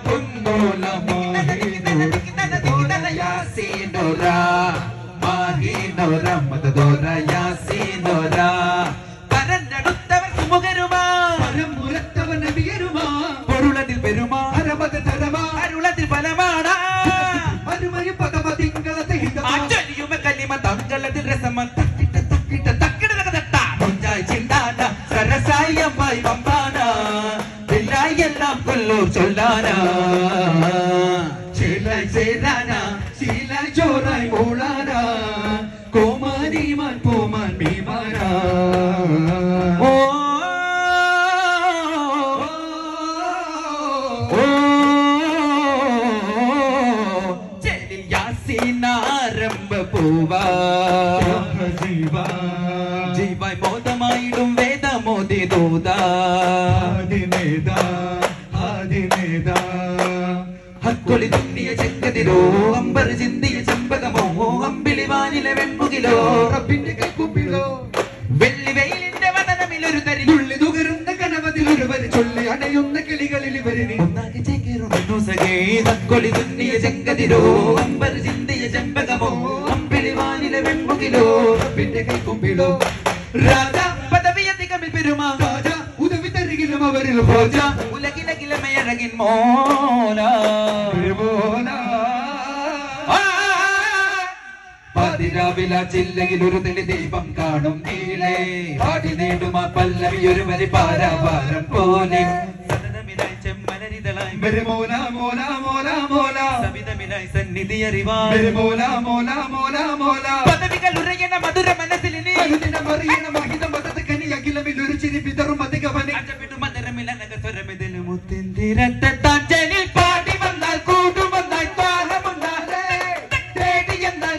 പുന്നോല യാസീനോര മാഹീനോര മതദോര യാസീനോര കരഞ്ഞടുത്തവൻ സുമുഖരുമാ മുരത്തവൻ നബിയരുമാ പൊരുളതിൽ പെരുമാ അരമത തരമാ അരുളതിൽ ഫലമാടാ മരുമയ പദമ തിങ്കളത്തെ അച്ചരിയുമ കലിമ തങ്കളതിൽ രസമ തക്കിട്ട തക്കിട്ട തക്കിട തട്ടാ കൊഞ്ചായി ചിന്താന സരസായി അമ്മായി വമ്പാന പിള്ളായി എല്ലാം കൊല്ലൂർ ചൊല്ലാന ചേലായി ചേരാന ശീലായി ചോറായി മോളാന കോമാരിമാൻ പോമാൻ മീമാനാ ഓ ചെലിൽ യാസീനാരംഭ പൂവാ ജീവായി ബോധമായിടും വേദമോദി ദൂതാ ഹക്കൊളി തുന്നിയ ചെങ്കതിരോ അമ്പർ ചിന്തിയ ചെമ്പകമോ അമ്പിളി വാനിലെ വെൺമുകിലോ റബ്ബിന്റെ കൈക്കുപ്പിലോ വെള്ളി വെയിലിന്റെ വതനമിലൊരു തരി തുള്ളി തുകരുന്ന കനവതിലൊരുവര് ചൊല്ലി അണയുന്ന കിളികളിൽ ഇവരിനി ഒന്നാകെ ചേക്കേറുന്നു സഖേ ഹക്കൊളി തുന്നിയ ചെങ്കതിരോ അമ്പർ ചിന്തിയ ചെമ്പകമോ അമ്പിളി വാനിലെ വെൺമുകിലോ റബ്ബിന്റെ കൈക്കുപ്പിലോ രാജ പദവിയധികമിൽ പെരുമാ രാജ ഉദവി തരികിലും അവരിൽ ഭോജ ഉലകിലകിലമയഴകിൻ മോന പതിരാവില ചില്ലയിൽ ഒരു തെളി ദീപം കാണും നീളേ പാടി നേടുമാ പല്ലവി ഒരു വരി പാരാവാരം പോലെ സതതമിലായി ചെമ്മലരിതളായി മോല മോല മോല മോല സവിതമിലായി സന്നിധി അറിവാൻ മോല മോല മോല മോല പദവികൾ ഉറയണ മധുര മനസ്സിലിനി മറിയണ മഹിത മതത്തെ കനി അഖിലമിൽ ഒരു ചിരി പിതറും അധികവനെ സ്വരമിതിന് മുത്തിന്തിരട്ടാഞ്ചലിൽ പാടി വന്നാൽ കൂടും വന്നാൽ താരമുണ്ടാലേ തേടി എന്നാൽ